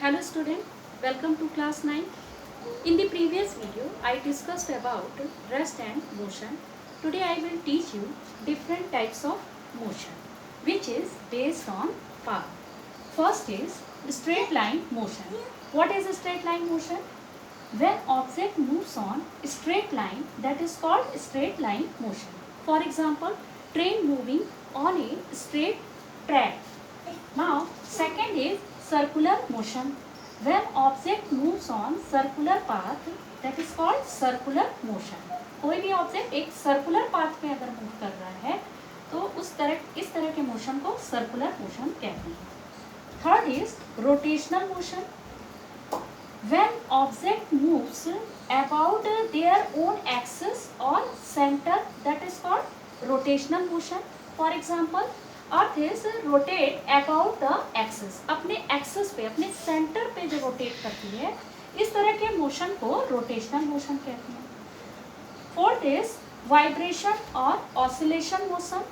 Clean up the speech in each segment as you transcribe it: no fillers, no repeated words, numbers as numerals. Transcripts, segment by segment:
Hello student, welcome to class 9. In the previous video, I discussed about rest and motion. Today I will teach you different types of motion which is based on path. First is straight line motion. What is a straight line motion? When object moves on straight line, that is called straight line motion. For example, train moving on a straight track. Now, second is circular motion. When object moves on circular path, that is called circular motion. कोई भी object एक circular path में अगर move कर रहा है तो इस तरह के मोशन को सर्कुलर मोशन कहते हैं. Third is rotational motion. When object moves about their own axis or center, that is called rotational motion. For example, Earth is rotate about the axis. अपने axis पे, अपने center पे जो rotate करती है, इस तरह के motion को rotational motion कहते हैं. Fourth is vibration or oscillation motion.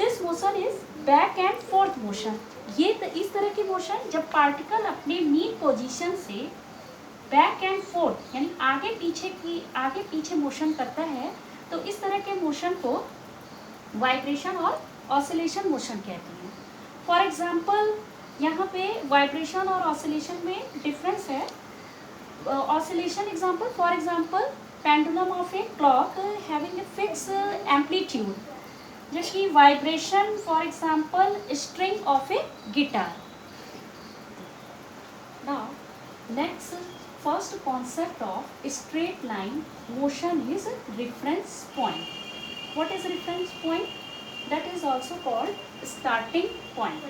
This motion is back and forth motion. ये इस तरह की मोशन जब पार्टिकल अपने मीन पोजीशन से बैक एंड फोर्थ यानी आगे पीछे मोशन करता है तो इस तरह के मोशन को वाइब्रेशन और ऑसिलेशन मोशन कहते हैं. फॉर एग्जांपल यहाँ पे वाइब्रेशन और ऑसिलेशन में डिफरेंस है. Oscillation example, for example pendulum of a clock having a fix amplitude. just की vibration for example string of a guitar. Now next first concept of straight line motion is reference point. What is reference point? That is also called starting point.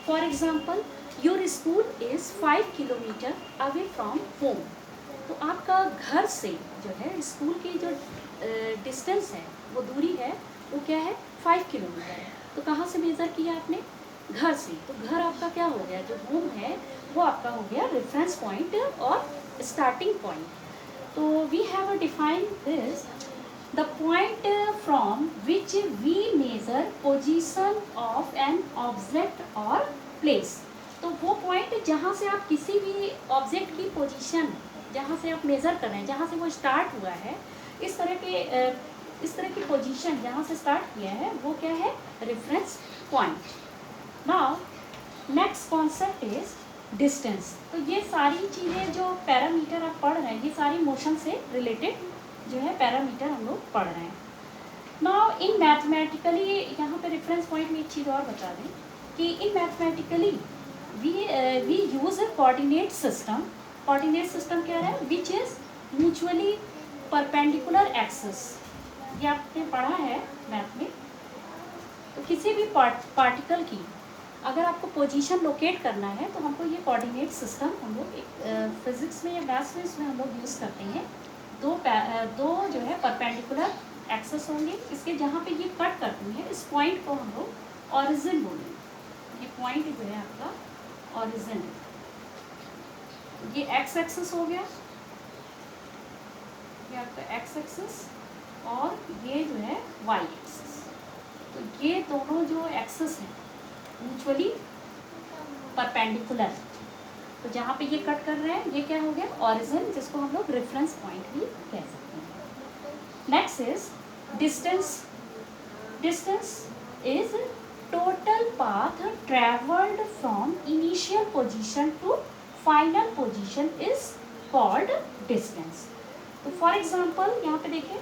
For example, your school is 5 kilometer away from home. तो आपका घर से जो है school की जो distance है वो दूरी है वो क्या है 5 किलोमीटर है. तो कहाँ से मेज़र किया आपने? घर से. तो घर आपका क्या हो गया, जो होम है वो आपका हो गया रेफरेंस पॉइंट और स्टार्टिंग पॉइंट. तो we have define this the point from which we measure position of an object और प्लेस. तो वो पॉइंट जहाँ से आप किसी भी ऑब्जेक्ट की पोजीशन जहाँ से आप मेज़र कर रहे हैं, जहाँ से वो स्टार्ट हुआ है, इस तरह की पोजीशन जहाँ से स्टार्ट किया है वो क्या है? Reference point. Now next concept is distance. तो ये सारी चीज़ें जो पैरामीटर आप पढ़ रहे हैं ये सारी मोशन से रिलेटेड जो है पैरामीटर हम लोग पढ़ रहे हैं. नाउ इन मैथमेटिकली यहाँ पे रेफरेंस पॉइंट में एक चीज़ और बता दें कि in mathematically we use a coordinate system. Coordinate system क्या है? Which is mutually perpendicular axis. ये आपने पढ़ा है मैथ में. तो किसी भी पार्टिकल की अगर आपको पोजीशन लोकेट करना है तो हमको ये कोऑर्डिनेट सिस्टम हम लोग फिजिक्स में या मैथ्स में इसमें हम लोग यूज़ करते हैं. दो जो है परपेंडिकुलर एक्सेस होंगे, इसके जहाँ पे ये कट करती है इस पॉइंट को हम लोग ऑरिजिन बोलेंगे. ये पॉइंट जो है आपका ऑरिजिन है. ये एक्स एक्सेस हो गया, ये आपका एक्स एक्सेस और ये जो है वाई एक्सिस. तो ये दोनों जो एक्सिस हैं म्यूचुअली परपेंडिकुलर. तो जहाँ पे ये कट कर रहे हैं ये क्या हो गया? ऑरिजिन, जिसको हम लोग रेफरेंस पॉइंट भी कह सकते हैं. Next is distance. Distance is total path travelled from initial position to final position is called distance. तो फॉर एग्जांपल यहाँ पे देखें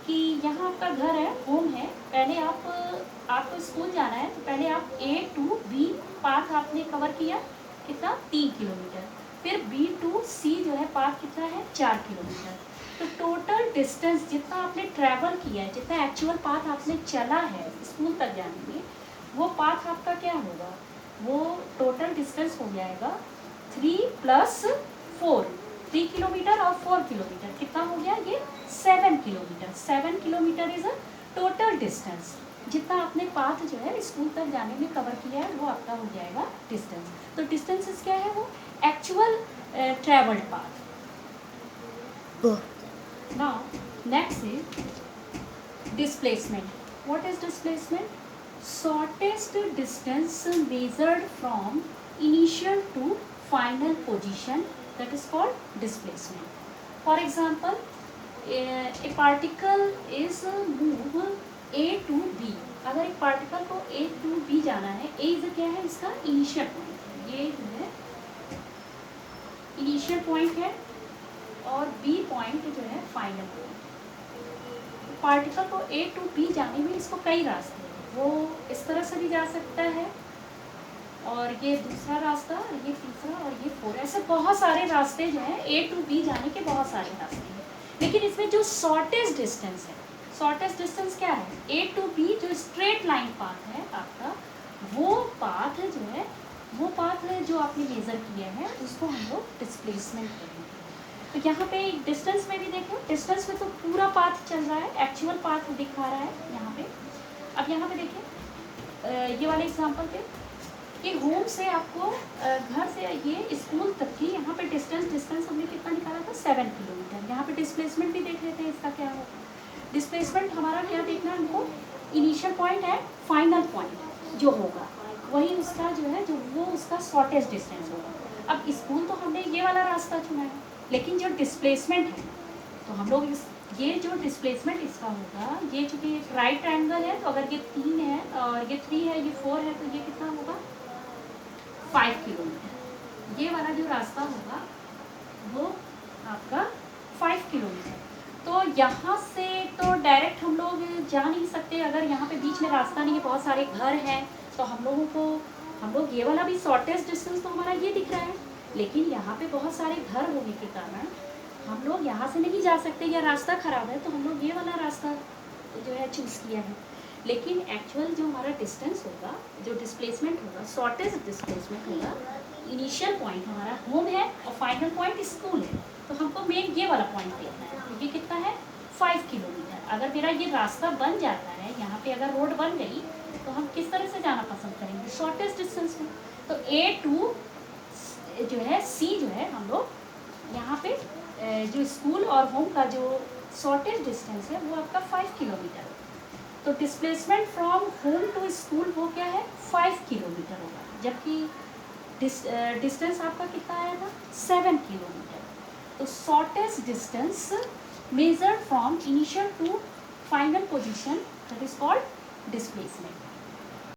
कि यहाँ आपका घर है, होम है. पहले आपको स्कूल जाना है तो पहले आप A to B पाथ आपने कवर किया कितना? 3 किलोमीटर. फिर B to C जो है पाथ कितना है? 4 किलोमीटर. तो टोटल डिस्टेंस जितना आपने ट्रैवल किया है, जितना एक्चुअल पाथ आपने चला है स्कूल तक जाने में, वो पाथ आपका क्या होगा? वो टोटल डिस्टेंस हो जाएगा 3 + 4. 3 किलोमीटर और 4 किलोमीटर कितना हो गया? ये 7 kilometre. 7 kilometre is a total distance. जितना आपने पाथ जो है स्कूल तक जाने में कवर किया है वो आपका हो जाएगा डिस्टेंस. तो डिस्टेंस क्या है? वो actual travelled path. Now next is displacement. What is displacement? Shortest distance measured from initial to final position, that is called displacement. For example, a particle is move A to B. अगर एक particle को A to B जाना है, A is क्या है, इसका initial point, ये जो है इनिशियल पॉइंट है और B पॉइंट जो है फाइनल पॉइंट। पार्टिकल को A to B जाने में इसको कई रास्ते हैं, वो इस तरह से भी जा सकता है और ये दूसरा रास्ता, ये तीसरा और ये फोर, ऐसे बहुत सारे रास्ते जो हैं A to B जाने के बहुत सारे रास्ते हैं। लेकिन इसमें जो शॉर्टेस्ट डिस्टेंस है, शॉर्टेस्ट डिस्टेंस क्या है, A to B जो स्ट्रेट लाइन पाथ है आपका, वो पाथ जो है, वो पाथ है जो आपने मेज़र किया है, उसको हम लोग डिस्प्लेसमेंट करेंगे। तो यहाँ पे डिस्टेंस में भी देखो, डिस्टेंस में तो पूरा पाथ चल रहा है, एक्चुअल पाथ दिखा रहा है यहाँ पे। अब यहाँ पे देखिए ये वाले एग्जाम्पल पे कि होम से आपको घर से ये स्कूल तक की यहाँ पे डिस्टेंस हमने कितना निकाला था, 7 किलोमीटर। यहाँ पे डिस्प्लेसमेंट भी देख लेते हैं इसका क्या होगा। डिस्प्लेसमेंट हमारा क्या देखना है हमको, इनिशियल पॉइंट है, फाइनल पॉइंट जो होगा वही उसका जो है, जो वो उसका शॉर्टेस्ट डिस्टेंस होगा। अब स्कूल तो हमने ये वाला रास्ता चुना है, लेकिन जो डिस्प्लेसमेंट है तो हम लोग ये जो डिस्प्लेसमेंट इसका होगा, ये चूँकि राइट ट्रायंगल है तो अगर ये 3 है और ये 3 है, ये 4 है, तो ये कितना होगा 5 किलोमीटर। ये वाला जो रास्ता होगा वो आपका 5 किलोमीटर। तो यहाँ से तो डायरेक्ट हम लोग जा नहीं सकते, अगर यहाँ पे बीच में रास्ता नहीं है, बहुत सारे घर हैं, तो हम लोग ये वाला भी शॉर्टेस्ट डिस्टेंस तो हमारा ये दिख रहा है, लेकिन यहाँ पे बहुत सारे घर होने के कारण हम लोग यहाँ से नहीं जा सकते, या रास्ता ख़राब है, तो हम लोग ये वाला रास्ता जो है चूज़ किया है। लेकिन एक्चुअल जो हमारा डिस्टेंस होगा, जो डिस्प्लेसमेंट होगा, शॉर्टेस्ट डिस्प्लेसमेंट होगा, इनिशियल पॉइंट हमारा होम है और फाइनल पॉइंट स्कूल है, तो हमको मेन ये वाला पॉइंट देखना है। तो ये कितना है 5 किलोमीटर। अगर मेरा ये रास्ता बन जाता है, यहाँ पे अगर रोड बन गई, तो हम किस तरह से जाना पसंद करेंगे, शॉर्टेस्ट डिस्टेंस में। तो A to जो है C जो है, हम लोग यहाँ पे जो स्कूल और होम का जो शॉर्टेस्ट डिस्टेंस है वो आपका 5 किलोमीटर है। तो displacement from home to school वो क्या है 5 किलोमीटर होगा, जबकि डिस्टेंस आपका कितना आया था 7 किलोमीटर। तो shortest distance measured from initial to final position, that is called displacement.